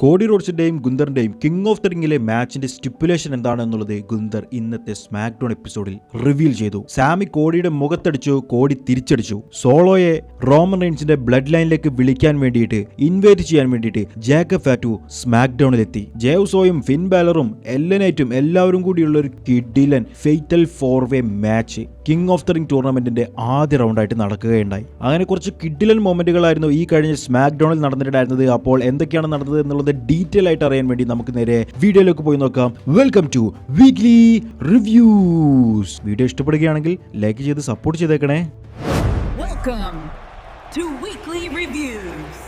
Cody റോഡ്സിന്റെയും ഗുന്തറിന്റെയും king of the റിംഗിലെ മാച്ചിന്റെ stipulation എന്താണെന്നുള്ളത് Gunther ഇന്നത്തെ സ്മാക്ക് ഡൗൺ എപ്പിസോഡിൽ റിവീൽ ചെയ്തു. സാമി കോഡിയുടെ മുഖത്തടിച്ചു, കോഡി തിരിച്ചടിച്ചു. സോളോയെ റോമൻ റെയിൻസിന്റെ ബ്ലഡ് ലൈനിലേക്ക് വിളിക്കാൻ വേണ്ടിയിട്ട് ഇൻവൈറ്റ് ചെയ്യാൻ വേണ്ടിയിട്ട് ജേക്കബ് ഫാറ്റു സ്മാക്ക് ഡൗണിലെത്തി. ജെയ്സോയും ഫിൻ ബാലറും എല്ലനൈറ്റും എല്ലാവരും കൂടിയുള്ള ഒരു കിഡിലൻ ഫെയ്റ്റൽ 4-വേ match king of the ring ടൂർണമെന്റിന്റെ ആദ്യ റൗണ്ടായിട്ട് നടക്കുകയുണ്ടായി. അങ്ങനെ കുറച്ച് കിഡിലൻ മൊമെന്റുകളായിരുന്നു ഈ കഴിഞ്ഞ സ്മാക്ക് ഡൗണിൽ നടന്നിട്ടുണ്ടായിരുന്നത്. അപ്പോൾ എന്തൊക്കെയാണ് നടന്നത് എന്നുള്ളത് ഡീറ്റെയിൽ ആയിട്ട് അറിയാൻ വേണ്ടി നമുക്ക് നേരെ വീഡിയോയിലേക്ക് പോയി നോക്കാം. Welcome to weekly reviews. Video ഇഷ്ടപ്പെടുകയാണെങ്കിൽ ലൈക്ക് ചെയ്ത് സപ്പോർട്ട് ചെയ്തേക്കണേ. Welcome to Weekly Reviews.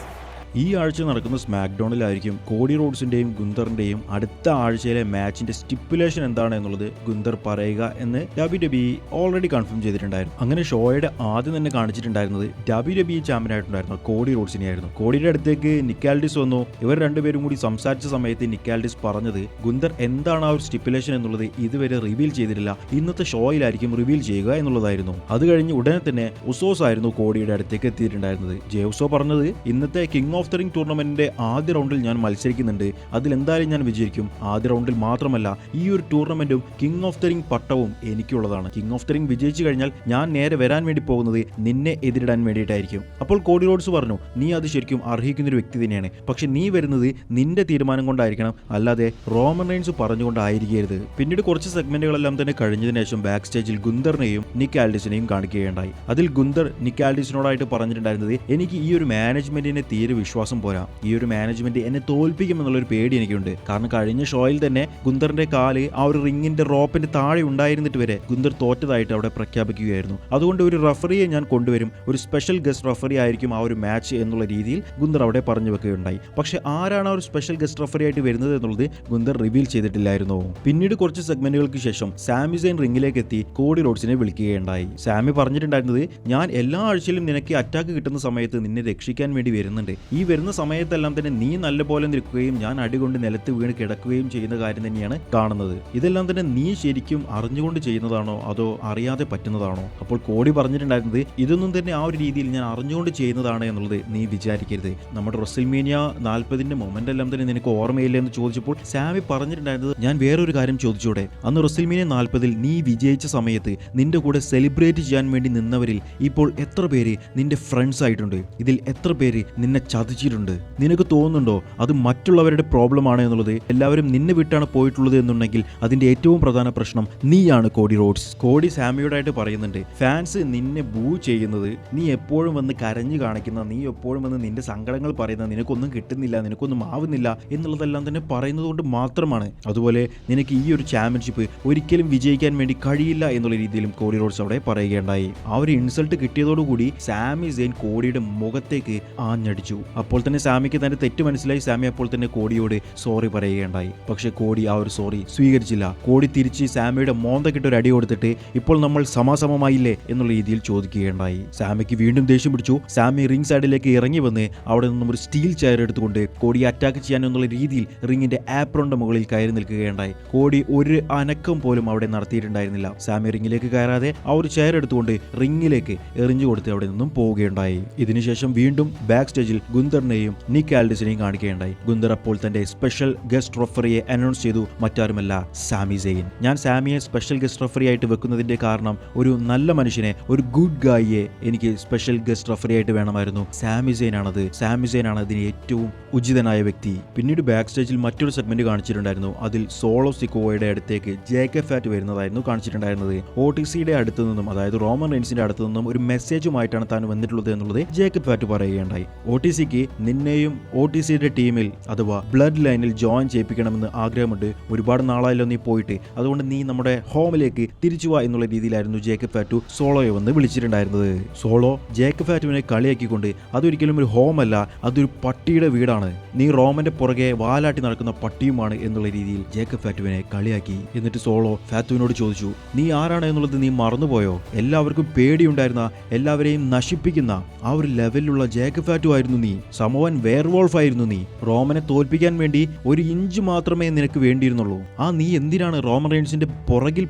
ഈ ആഴ്ച നടക്കുന്ന സ്മാക്ക് ഡൗണിലായിരിക്കും കോഡി റോഡ്സിന്റെയും ഗുന്തറിന്റെയും അടുത്ത ആഴ്ചയിലെ മാച്ചിന്റെ സ്റ്റിപ്പുലേഷൻ എന്താണ് എന്നുള്ളത് ഗുന്തർ പറയുക എന്ന് WWE ഓൾറെഡി കൺഫേം ചെയ്തിട്ടുണ്ടായിരുന്നു. അങ്ങനെ ഷോയുടെ ആദ്യം തന്നെ കാണിച്ചിട്ടുണ്ടായിരുന്നത് WWE ചാമ്പ്യൻ ആയിട്ടുണ്ടായിരുന്നു കോഡി റോഡ്സിനെയായിരുന്നു. കോഡിയുടെ അടുത്തേക്ക് നിക്കാൽഡിസ് വന്നു. ഇവർ രണ്ടുപേരും കൂടി സംസാരിച്ച സമയത്ത് നിക്കാൽഡിസ് പറഞ്ഞത് ഗുന്തർ എന്താണ് ആ ഒരു സ്റ്റിപ്പുലേഷൻ എന്നുള്ളത് ഇതുവരെ റിവീൽ ചെയ്തിട്ടില്ല, ഇന്നത്തെ ഷോയിലായിരിക്കും റിവീൽ ചെയ്യുക എന്നുള്ളതായിരുന്നു. അത് കഴിഞ്ഞ് ഉടനെ തന്നെ ഉസോസ് ആയിരുന്നു കോഡിയുടെ അടുത്തേക്ക് എത്തിയിട്ടുണ്ടായിരുന്നത്. ജെയ്സോ പറഞ്ഞത് ഇന്നത്തെ കിങ് ഓഫ് ദ റിംഗ് ടൂർണമെന്റിന്റെ ആദ്യ റൗണ്ടിൽ ഞാൻ മത്സരിക്കുന്നുണ്ട്, അതിലെന്തായാലും ഞാൻ വിജയിക്കും. ആദ്യ റൗണ്ടിൽ മാത്രമല്ല, ഈ ഒരു ടൂർണമെന്റും കിങ് ഓഫ് ദ റിംഗ് പട്ടവും എനിക്കുള്ളതാണ്. കിങ് ഓഫ് ദ റിംഗ് വിജയിച്ചു കഴിഞ്ഞാൽ ഞാൻ നേരെ വരാൻ വേണ്ടി പോകുന്നത് നിന്നെ എതിരിടാൻ വേണ്ടിയിട്ടായിരിക്കും. അപ്പോൾ കോഡി റോഡ്സ് പറഞ്ഞു, നീ അത് ശരിക്കും അർഹിക്കുന്ന ഒരു വ്യക്തി തന്നെയാണ്, പക്ഷെ നീ വരുന്നത് നിന്റെ തീരുമാനം കൊണ്ടായിരിക്കണം, അല്ലാതെ റോമൻ റെയിൻസ് പറഞ്ഞുകൊണ്ടായിരിക്കരുത്. പിന്നീട് കുറച്ച് സെഗ്മെന്റുകളെല്ലാം തന്നെ കഴിഞ്ഞതിന് ശേഷം ബാക്ക് സ്റ്റേജിൽ ഗുന്തറിനെയും നിക്ക് ആൽഡിസിനെയും കാണിക്കുകയുണ്ടായി. അതിൽ ഗുന്തർ നിക്ക് ആൽഡിസിനോടായിട്ട് പറഞ്ഞിട്ടുണ്ടായിരുന്നത്, എനിക്ക് ഈ ഒരു മാനേജ്മെന്റിനെ തീരെ വിശ്വാസം പോരാ, ഈ ഒരു മാനേജ്മെന്റ് എന്നെ തോൽപ്പിക്കുമെന്നുള്ളൊരു പേടി എനിക്കുണ്ട്. കാരണം കഴിഞ്ഞ ഷോയിൽ തന്നെ ഗുന്തറിന്റെ കാല് ആ ഒരു റിങ്ങിന്റെ റോപ്പിന്റെ താഴെ ഉണ്ടായിരുന്നിട്ട് വരെ ഗുന്തർ തോറ്റതായിട്ട് അവിടെ പ്രഖ്യാപിക്കുകയായിരുന്നു. അതുകൊണ്ട് ഒരു റഫറിയെ ഞാൻ കൊണ്ടുവരും, ഒരു സ്പെഷ്യൽ ഗസ്റ്റ് റഫറി ആയിരിക്കും ആ ഒരു മാച്ച് എന്നുള്ള രീതിയിൽ ഗുന്തർ അവിടെ പറഞ്ഞു വെക്കുകയുണ്ടായി. പക്ഷെ ആരാണ് ആ ഒരു സ്പെഷ്യൽ ഗസ്റ്റ് റഫറി ആയിട്ട് വരുന്നത് എന്നുള്ളത് ഗുന്തർ റിവീൽ ചെയ്തിട്ടില്ലായിരുന്നു. പിന്നീട് കുറച്ച് സെഗ്മെന്റുകൾക്ക് ശേഷം സാമി സെയിൻ റിംഗിലേക്ക് എത്തി കോഡി റോഡ്സിനെ വിളിക്കുകയുണ്ടായി. സാമി പറഞ്ഞിട്ടുണ്ടായിരുന്നത്, ഞാൻ എല്ലാ ആഴ്ചയിലും നിനക്ക് അറ്റാക്ക് കിട്ടുന്ന സമയത്ത് നിന്നെ രക്ഷിക്കാൻ വേണ്ടി വരുന്നുണ്ട്, ഈ വരുന്ന സമയത്തെല്ലാം തന്നെ നീ നല്ലപോലെ നിൽക്കുകയും ഞാൻ അടികൊണ്ട് നിലത്ത് വീണ് കിടക്കുകയും ചെയ്യുന്ന കാര്യം തന്നെയാണ് കാണുന്നത്. ഇതെല്ലാം തന്നെ നീ ശരിക്കും അറിഞ്ഞുകൊണ്ട് ചെയ്യുന്നതാണോ അതോ അറിയാതെ പറ്റുന്നതാണോ? അപ്പോൾ കോഡി പറഞ്ഞിട്ടുണ്ടായിരുന്നത്, ഇതൊന്നും തന്നെ ആ ഒരു രീതിയിൽ ഞാൻ അറിഞ്ഞുകൊണ്ട് ചെയ്യുന്നതാണ് എന്നുള്ളത് നീ വിചാരിക്കരുത്. നമ്മുടെ റെസിൽമേനിയ 40ന്റെ മൊമെന്റ് എല്ലാം തന്നെ നിനക്ക് ഓർമ്മയില്ല എന്ന് ചോദിച്ചപ്പോൾ സാമി പറഞ്ഞിട്ടുണ്ടായിരുന്നത്, ഞാൻ വേറൊരു കാര്യം ചോദിച്ചൂടെ, അന്ന് റെസിൽമേനിയ 40ൽ നീ വിജയിച്ച സമയത്ത് നിന്റെ കൂടെ സെലിബ്രേറ്റ് ചെയ്യാൻ വേണ്ടി നിന്നവരിൽ ഇപ്പോൾ എത്ര പേര് നിന്റെ ഫ്രണ്ട്സ് ആയിട്ടുണ്ട്? ഇതിൽ എത്ര പേര് നിന്നെ ചതിച്ചിട്ടുണ്ട്? നിനക്ക് തോന്നുന്നുണ്ടോ അത് മറ്റുള്ളവരുടെ പ്രോബ്ലം ആണ് എന്നുള്ളത്? എല്ലാവരും നിന്നെ വിട്ടാണ് പോയിട്ടുള്ളത് എന്നുണ്ടെങ്കിൽ അതിന്റെ ഏറ്റവും പ്രധാന പ്രശ്നം നീയാണ് കോഡി റോഡ്സ്. കോഡി സാമിയോടായിട്ട് പറയുന്നുണ്ട്, ഫാൻസ് നിന്നെ ബൂ ചെയ്യുന്നത്, നീ എപ്പോഴും വന്ന് കരഞ്ഞു കാണിക്കുന്ന, നീ എപ്പോഴും വന്ന് നിന്റെ സങ്കടങ്ങൾ പറയുന്ന, നിനക്കൊന്നും കിട്ടുന്നില്ല, നിനക്കൊന്നും ആവുന്നില്ല എന്നുള്ളതെല്ലാം തന്നെ പറയുന്നത് കൊണ്ട് മാത്രമാണ്. അതുപോലെ നിനക്ക് ഈ ഒരു ചാമ്പ്യൻഷിപ്പ് ഒരിക്കലും വിജയിക്കാൻ വേണ്ടി കഴിയില്ല എന്നുള്ള രീതിയിലും കോഡി റോഡ്സ് അവിടെ പറയുകയുണ്ടായി. ആ ഒരു ഇൻസൾട്ട് കിട്ടിയതോടുകൂടി സാമി സെയിൻ കോഡിയുടെ മുഖത്തേക്ക് ആഞ്ഞടിച്ചു. അപ്പോൾ തന്നെ സാമിക്ക് തന്റെ തെറ്റ് മനസ്സിലായി. സാമി അപ്പോൾ തന്നെ കോഡിയോട് സോറി പറയുകയുണ്ടായി. പക്ഷെ കോഡി ആ ഒരു സോറി സ്വീകരിച്ചില്ല. കോഡി തിരിച്ച് സാമിയുടെ മോന്തക്കിട്ട് ഒരു അടി കൊടുത്തിട്ട്, ഇപ്പോൾ നമ്മൾ സമാസമമായില്ലേ എന്നുള്ള രീതിയിൽ ചോദിക്കുകയുണ്ടായി. സാമിക്ക് വീണ്ടും ദേഷ്യം പിടിച്ചു. സാമി റിംഗ് സൈഡിലേക്ക് ഇറങ്ങി വന്ന് അവിടെ നിന്നും ഒരു സ്റ്റീൽ ചെയർ എടുത്തുകൊണ്ട് കോഡി അറ്റാക്ക് ചെയ്യാൻ എന്നുള്ള രീതിയിൽ റിങ്ങിന്റെ ആപ്രോണിന്റെ മുകളിൽ കയറി നിൽക്കുകയുണ്ടായി. കോഡി ഒരു അനക്കം പോലും അവിടെ നടത്തിയിട്ടുണ്ടായിരുന്നില്ല. സാമി റിങ്ങിലേക്ക് കയറാതെ ആ ഒരു ചെയർ എടുത്തുകൊണ്ട് റിങ്ങിലേക്ക് എറിഞ്ഞു കൊടുത്ത് അവിടെ നിന്നും പോവുകയുണ്ടായി. ഇതിനുശേഷം വീണ്ടും ബാക്ക് സ്റ്റേജിൽ ഗുന്തറിനെയും നിക്ക് ആൽഡിസിനെയും കാണിക്കുകയുണ്ടായി. ഗുന്തർ അപ്പോൾ തന്റെ സ്പെഷ്യൽ ഗസ്റ്റ് റഫറിയെ അനൗൺസ് ചെയ്തു, മറ്റാരുമല്ല സാമി സെയിൻ. ഞാൻ സാമിയെ സ്പെഷ്യൽ ഗസ്റ്റ് റഫറി ആയിട്ട് വെക്കുന്നതിന്റെ കാരണം, ഒരു നല്ല മനുഷ്യനെ, ഒരു ഗുഡ് ഗായിയെ എനിക്ക് സ്പെഷ്യൽ ഗസ്റ്റ് റഫറി ആയിട്ട് വേണമായിരുന്നു. സാമി സെയിൻ ആണത്. സാമി സെയിൻ ആണ് അതിന് ഏറ്റവും ഉചിതനായ വ്യക്തി. പിന്നീട് ബാക്ക് സ്റ്റേജിൽ മറ്റൊരു സെഗ്മെന്റ് കാണിച്ചിട്ടുണ്ടായിരുന്നു. അതിൽ സോളോ സിക്കോയുടെ അടുത്തേക്ക് ജേക്കബ് ഫാറ്റ് വരുന്നതായിരുന്നു കാണിച്ചിട്ടുണ്ടായിരുന്നത്. OTCയുടെ അടുത്തു നിന്നും, അതായത് റോമൻ റെയിൻസിന്റെ അടുത്തു നിന്നും ഒരു മെസ്സേജുമായിട്ടാണ് താൻ വന്നിട്ടുള്ളത് എന്നുള്ളത് ജേക്കബ് ഫാറ്റ് പറയുകയുണ്ടായി. OTCക്ക് നിന്നെയും OTCയുടെ ടീമിൽ അഥവാ ബ്ലഡ് ലൈനിൽ ജോയിൻ ചെയ്യിപ്പിക്കണമെന്ന് ആഗ്രഹമുണ്ട്. ഒരുപാട് നാളായല്ലോ നീ പോയിട്ട്, അതുകൊണ്ട് നീ നമ്മുടെ ഹോമിലേക്ക് തിരിച്ചു വാ എന്നുള്ള രീതിയിലായിരുന്നു ജേക്കബ് ഫാറ്റു സോളോയെ വന്ന് വിളിച്ചിട്ടുണ്ടായിരുന്നത്. സോളോ ജേക്കബ് ഫാറ്റുവിനെ കളിയാക്കിക്കൊണ്ട്, അതൊരിക്കലും ഒരു ഹോമല്ല, അതൊരു പട്ടിയുടെ വീടാണ്, നീ റോമന്റെ പുറകെ വാലാട്ടി നടക്കുന്ന പട്ടിയുമാണ് എന്നുള്ള രീതിയിൽ ജേക്കബ് ഫാറ്റുവിനെ കളിയാക്കി. എന്നിട്ട് സോളോ ഫാറ്റുവിനോട് ചോദിച്ചു, നീ ആരാണ് എന്നുള്ളത് നീ മറന്നുപോയോ? എല്ലാവർക്കും പേടിയുണ്ടായിരുന്ന, എല്ലാവരെയും നശിപ്പിക്കുന്ന ആ ഒരു ലെവലിലുള്ള ജേക്കബ് ഫാറ്റു ആയിരുന്നു നീ. സമോവൻ വെയർവോൾഫ് ആയിരുന്നു നീ. റോമനെ തോൽപ്പിക്കാൻ വേണ്ടി ഒരു ഇഞ്ച് മാത്രമേ നിനക്ക് വേണ്ടിയിരുന്നുള്ളൂ. നീ എന്തിനാണ് റോമൻ റെയിൻസിന്റെ പുറകിൽ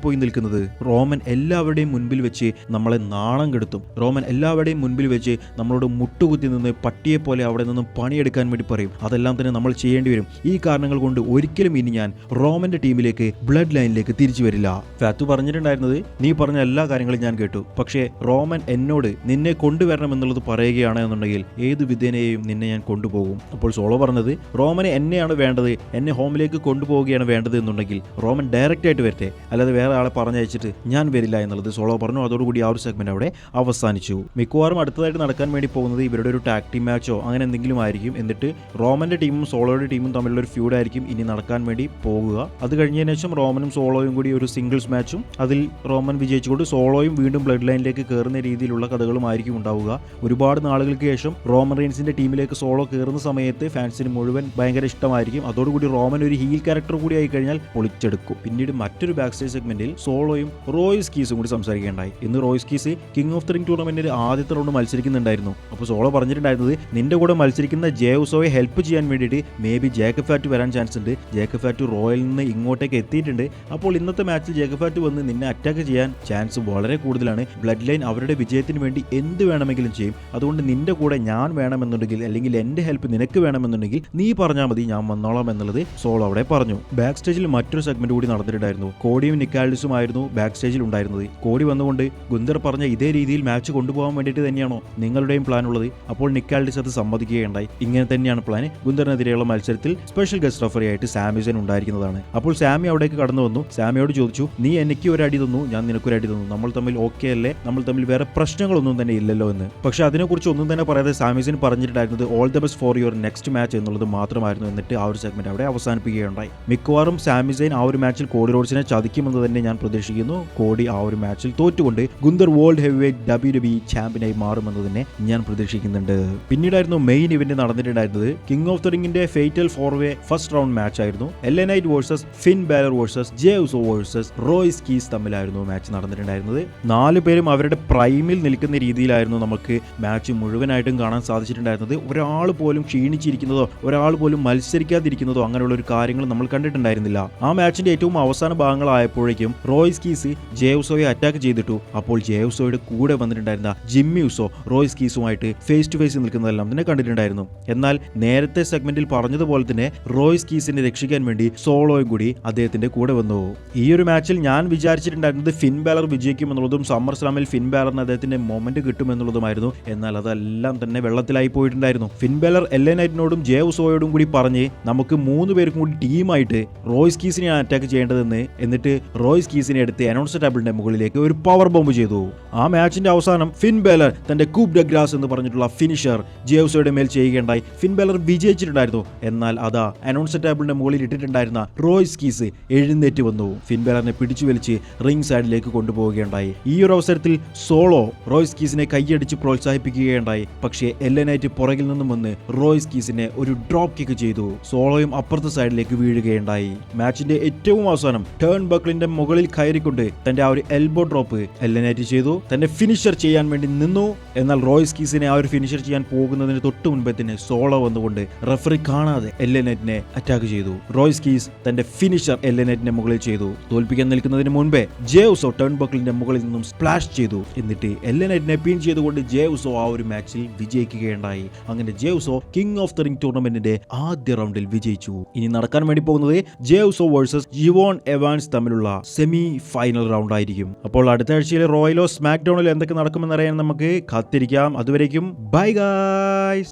പോയി നിൽക്കുന്നത്? റോമൻ എല്ലാവരുടെയും മുൻപിൽ വെച്ച് നമ്മളെ നാണം കെടുത്തും. റോമൻ എല്ലാവരുടെയും മുൻപിൽ വെച്ച് നമ്മളോട് മുട്ടുകുത്തി നിന്ന് പട്ടിയെ പോലെ അവിടെ നിന്നും പണിയെടുക്കാൻ വേണ്ടി പറയും. അതെല്ലാം തന്നെ നമ്മൾ ചെയ്യേണ്ടി വരും. ഈ കാരണങ്ങൾ കൊണ്ട് ഒരിക്കലും ഇനി ഞാൻ റോമന്റെ ടീമിലേക്ക്, ബ്ലഡ് ലൈനിലേക്ക് തിരിച്ചു വരില്ല. ഫാത്തു പറഞ്ഞിട്ടുണ്ടായിരുന്നത്, നീ പറഞ്ഞ എല്ലാ കാര്യങ്ങളും ഞാൻ കേട്ടു, പക്ഷേ റോമൻ എന്നോട് നിന്നെ കൊണ്ടുവരണം എന്നുള്ളത് പറയുകയാണ് എന്നുണ്ടെങ്കിൽ ഏത് വിധേനയെയും നിന്നെ ഞാൻ കൊണ്ടുപോകും. അപ്പോൾ സോളോ പറഞ്ഞത്, റോമനെ എന്നെയാണ് വേണ്ടത്, എന്നെ ഹോമിലേക്ക് കൊണ്ടുപോവുകയാണ് വേണ്ടത് എന്നുണ്ടെങ്കിൽ റോമൻ ഡയറക്റ്റ് ആയിട്ട് വരട്ടെ, അല്ലാതെ വേറെ ആളെ പറഞ്ഞയച്ചിട്ട് ഞാൻ വരില്ല എന്നുള്ളത് സോളോ പറഞ്ഞു. അതോടുകൂടി ആ ഒരു സെഗ്മെന്റ് അവിടെ അവസാനിച്ചു. മിക്കവാറും അടുത്തതായിട്ട് നടക്കാൻ വേണ്ടി പോകുന്നത് ഇവരുടെ ഒരു ടാഗ് ടീം മാച്ചോ അങ്ങനെ എന്തെങ്കിലും ആയിരിക്കും. എന്നിട്ട് റോമന്റെ ടീമും സോളോയുടെ ടീമും തമ്മിലുള്ള ഒരു ഫ്യൂഡ് ആയിരിക്കും ഇനി നടക്കാൻ വേണ്ടി പോകുക. അത് കഴിഞ്ഞതിന് ശേഷം റോമനും സോളോയും കൂടി ഒരു സിംഗിൾസ് മാച്ചും, അതിൽ റോമൻ വിജയിച്ചുകൊണ്ട് സോളോയും വീണ്ടും ബ്ലഡ് ലൈനിലേക്ക് കയറുന്ന രീതിയിലുള്ള കഥകളുമായിരിക്കും ഉണ്ടാവുക. ഒരുപാട് നാളുകൾക്ക് ശേഷം റോമൻ റെയിൻസിന്റെ ടീമിലേക്ക് സോളോ കയറുന്ന സമയത്ത് ഫാൻസിന് മുഴുവൻ ഭയങ്കര ഇഷ്ടമായിരിക്കും. അതോടുകൂടി റോമൻ ഒരു ഹീൽ ക്യാരക്ടർ കൂടി ആയി കഴിഞ്ഞാൽ പൊളിച്ചെടുക്കും. പിന്നീട് മറ്റൊരു ബാക്ക് സ്റ്റേജ് സെഗ്മെന്റിൽ സോളോയും റോയ്സ് കീസും കൂടി സംസാരിക്കുകയുണ്ടായി. ഇന്ന് Royce keys king of the ring ടൂർണമെന്റിൽ ആദ്യത്തെ റൗണ്ട് മത്സരിക്കുന്നുണ്ടായിരുന്നു. അപ്പോൾ സോളോ പറഞ്ഞിട്ടുണ്ടായിരുന്നത്, നിന്റെ കൂടെ മത്സരിക്കുന്ന ജേഉസോയെ ഹെൽപ്പ് ചെയ്യാൻ വേണ്ടിയിട്ട് മേ ബി ജേക്കബ് ഫാറ്റ് വരാൻ ചാൻസ് ഉണ്ട്. ജേക്കബ് ഫാറ്റ് റോയൽ നിന്ന് ഇങ്ങോട്ടേക്ക് എത്തിയിട്ടുണ്ട്. അപ്പോൾ ഇന്നത്തെ മാച്ചിൽ ജേക്കബ് ഫാറ്റ് വന്ന് നിന്നെ അറ്റാക്ക് ചെയ്യാൻ ചാൻസ് വളരെ കൂടുതലാണ്. ബ്ലഡ് ലൈൻ അവരുടെ വിജയത്തിന് വേണ്ടി എന്ത് വേണമെങ്കിലും ചെയ്യും. അതുകൊണ്ട് നിന്റെ കൂടെ ഞാൻ വേണമെന്നുണ്ടെങ്കിൽ, അല്ലെങ്കിൽ എൻ്റെ ഹെൽപ്പ് നിനക്ക് വേണമെന്നുണ്ടെങ്കിൽ നീ പറഞ്ഞാൽ മതി, ഞാൻ വന്നോളാം എന്നുള്ളത് സോളോ അവിടെ പറഞ്ഞു. ബാക്ക് സ്റ്റേജിൽ മറ്റൊരു സെഗ്മെന്റ് കൂടി നടന്നിട്ടുണ്ടായിരുന്നു. കോഡിയും നിക്കാൽഡിസും ആയിരുന്നു ബാക്ക് സ്റ്റേജിൽ ഉണ്ടായിരുന്നത്. കോഡി വന്നുകൊണ്ട്, ഗുന്തർ പറഞ്ഞ ഇതേ രീതിയിൽ മാച്ച് കൊണ്ടുപോകാൻ വേണ്ടിയിട്ട് തന്നെയാണോ നിങ്ങളുടെയും പ്ലാൻ ഉള്ളത്? അപ്പോൾ നിക്കാൽഡിസ് അത് സമ്മതിക്കുകയുണ്ടായി. ഇങ്ങനെ തന്നെയാണ് പ്ലാൻ. ഗുന്തറിനെതിരെയുള്ള മത്സരത്തിൽ സ്പെഷ്യൽ ഗസ്റ്റ് റഫറി ആയിട്ട് സാമിസൻ ഉണ്ടായിരിക്കുന്നതാണ്. അപ്പോൾ സാമി അവിടേക്ക് കടന്നു വന്നു. സാമിയോട് ചോദിച്ചു, നീ എനിക്ക് ഒരു അടി തന്നു, ഞാൻ നിനക്കൊരു അടി തന്നു, നമ്മൾ തമ്മിൽ ഓക്കെ അല്ലേ, നമ്മൾ തമ്മിൽ വേറെ പ്രശ്നങ്ങളൊന്നും തന്നെ ഇല്ലല്ലോ എന്ന്. പക്ഷെ അതിനെക്കുറിച്ച് ഒന്നും തന്നെ പറയാതെ സാമിസൻ പറഞ്ഞിട്ടുണ്ടായിരുന്നത് all the best for your next match എന്നുള്ളത് മാത്രമായിരുന്നു. എന്നിട്ട് ആ ഒരു സെഗ്മെന്റ് അവിടെ അവസാനിപ്പിക്കുകയുണ്ടായി. മിക്കവാറും സാമിസൻ ആ ഒരു മാച്ചിൽ കോഡി റോഡ്സിനെ ചതിക്കുമെന്ന് തന്നെ ഞാൻ പ്രതീക്ഷിക്കുന്നു. കോഡി ആ ഒരു മാച്ചിൽ തോറ്റുകൊണ്ട് Gunther world heavyweight WWE ചാമ്പ്യനായി മാറുമെന്ന് തന്നെ ഞാൻ പ്രതീക്ഷിക്കുന്നുണ്ട്. പിന്നീടായിരുന്നു മെയിൻ ഇവന്റ് നടന്നിട്ടുണ്ടായിരുന്നത്. കിങ് ഓഫ് ദ റിംഗിന്റെ fatal four way first round match ആയിരുന്നു. LA Knight versus Finn Balor versus Jey Uso versus Royce Keys തമ്മിലായിരുന്നു മാച്ച് നടന്നിട്ടുണ്ടായിരുന്നത്. 4 പേരും അവരുടെ പ്രൈമിൽ നിൽക്കുന്ന രീതിയിലായിരുന്നു നമുക്ക് മാച്ച് മുഴുവനായിട്ടും കാണാൻ സാധിച്ചിട്ടുണ്ടായിരുന്നത്. ഒരാൾ പോലും ക്ഷീണിച്ചിരിക്കുന്നതോ ഒരാൾ പോലും മത്സരിക്കാതിരിക്കുന്നതോ അങ്ങനെയുള്ള ഒരു കാര്യങ്ങൾ നമ്മൾ കണ്ടിട്ടുണ്ടായിരുന്നില്ല. ആ മാച്ചിന്റെ ഏറ്റവും അവസാന ഭാഗങ്ങളായപ്പോഴേക്കും റോയ്സ് കീസ് ജേഉസോയെ അറ്റാക്ക് ചെയ്തിട്ടു. അപ്പോൾ ജേഉസോയുടെ കൂടെ വന്നിട്ടുണ്ടായിരുന്ന ജിമ്മി ഉസോ റോയ്സ് കീസുമായിട്ട് ഫേസ് ടു ഫേസ് നിൽക്കുന്നതെല്ലാം തന്നെ കണ്ടിട്ടുണ്ടായിരുന്നു. എന്നാൽ നേരത്തെ സെഗ്മെന്റിൽ പറഞ്ഞതുപോലെ തന്നെ റോയ്സ് കീസിനെ രക്ഷിക്കാൻ വേണ്ടി സോളോയും കൂടി അദ്ദേഹത്തിന്റെ കൂടെ വന്നു. ഈ ഒരു മാച്ചിൽ ഞാൻ വിചാരിച്ചിട്ടുണ്ടായിരുന്നത് ഫിൻ ബാലർ വിജയിക്കുമെന്നുള്ളതും സമ്മർ സ്ലാമിൽ ഫിൻ ബാലറിന് അദ്ദേഹത്തിന്റെ മൊമെന്റ് കിട്ടുമെന്നുള്ളതുമായിരുന്നു. എന്നാൽ അതെല്ലാം തന്നെ വെള്ളത്തിലായി പോയിട്ടുണ്ടായിരുന്നു. ഫിൻ ബാലർ LA നൈറ്റിനോടും ജേഉസോയോടും കൂടി പറഞ്ഞ് നമുക്ക് 3 പേർക്കും കൂടി ടീമായിട്ട് റോയ്സ് കീസിനെയാണ് അറ്റാക്ക് ചെയ്യേണ്ടതെന്ന്, എന്നിട്ട് റോയ്സ് കീസിനെ എടുത്ത് അനൗൺസർ ടേബിളിന്റെ മുകളിലേക്ക് ഒരു പവർ ബോംബ് ചെയ്തു. ആ മാച്ചിന്റെ അവസാനം ഫിൻ ബാലർ തന്റെ കൂപ്പ് ഡെ ഗ്രാസ് എന്ന് പറഞ്ഞിട്ടുള്ള ഫിനിഷർ ജേഉസോയുടെ മേൽ ചെയ്യുകയുണ്ടായി. ഫിൻ ബാലർ വിജയിച്ചിട്ടുണ്ടായിരുന്നു. എന്നാൽ അതാ അനൗൺസർ ടേബിളിന്റെ മുകളിൽ ഇട്ടിട്ടുണ്ടായിരുന്ന റോയ്സ് കീസ് എഴുന്നേറ്റ് വന്നു. ഫിൻ ബാലറിനെ പിടിച്ചു വലിച്ച് റിംഗ് സൈഡിലേക്ക് കൊണ്ടുപോവുകയുണ്ടായി. ഈ ഒരു അവസരത്തിൽ സോളോ റോയ്സ് കീസിനെ കൈയടിച്ച് പ്രോത്സാഹിപ്പിക്കുകയുണ്ടായി. പക്ഷേ LA നൈറ്റ് പുറകിൽ നിന്നും വന്ന് റോയ്സ് കീസിനെ ഒരു ഡ്രോപ്പ് കിക്ക് ചെയ്തു. സോളോയും അപ്പുറത്തെ സൈഡിലേക്ക് വീഴുകയുണ്ടായി. മാച്ചിന്റെ ഏറ്റവും അവസാനം ടേൺ ബക്കിളിന്റെ മുകളിൽ കയറിക്കൊണ്ട് തന്റെ ആ ഒരു എൽബോ ഡ്രോപ്പ് LA നൈറ്റ് ചെയ്തു. തന്റെ ഫിനിഷർ ചെയ്യാൻ വേണ്ടി നിന്നു. എന്നാൽ റോയ്സ് കീസിനെ ആ ഒരു ഫിനിഷർ ചെയ്യാൻ പോകുന്നതിന് തൊട്ട് മുൻപേ തന്നെ സോളോ വന്നുകൊണ്ട് റഫറി കാണാതെ LA നൈറ്റിനെ അറ്റാക്ക് ചെയ്തു. റോയ്സ് കീസ് തന്റെ ഫിനിഷർ LA നൈറ്റിന്റെ മുകളിൽ ചെയ്തു. തോൽപ്പിക്കാൻ നിൽക്കുന്നതിന് മുൻപേ ജേഉസോ ടേൺ ബക്കിളിന്റെ മുകളിൽ നിന്നും സ്പ്ലാഷ് ചെയ്തു. എന്നിട്ട് LA നൈറ്റിനെ പിൻ ചെയ്തുകൊണ്ട് ജേഉസോ ആ ഒരു മാച്ചിൽ വിജയിക്കുകയുണ്ടായി. അങ്ങനെ ജേഉസോ കിങ് ഓഫ് ദ റിംഗ് ടൂർണമെന്റിന്റെ ആദ്യ റൗണ്ടിൽ വിജയിച്ചു. ഇനി നടക്കാൻ വേണ്ടി പോകുന്നത് ജേഉസോ വേഴ്സസ് ജിവോൺ എവാൻസ് തമ്മിലുള്ള സെമി ഫൈനൽ റൗണ്ട് ആയിരിക്കും. അപ്പോൾ അടുത്ത ആഴ്ചയിലെ റോയിലോ സ്മാക്ക് ഡൗണിൽ എന്തൊക്കെ നടക്കുമെന്നറിയാൻ നമുക്ക് കാത്തിരിക്കാം. അതുവരേക്കും ബൈ ഗൈസ്.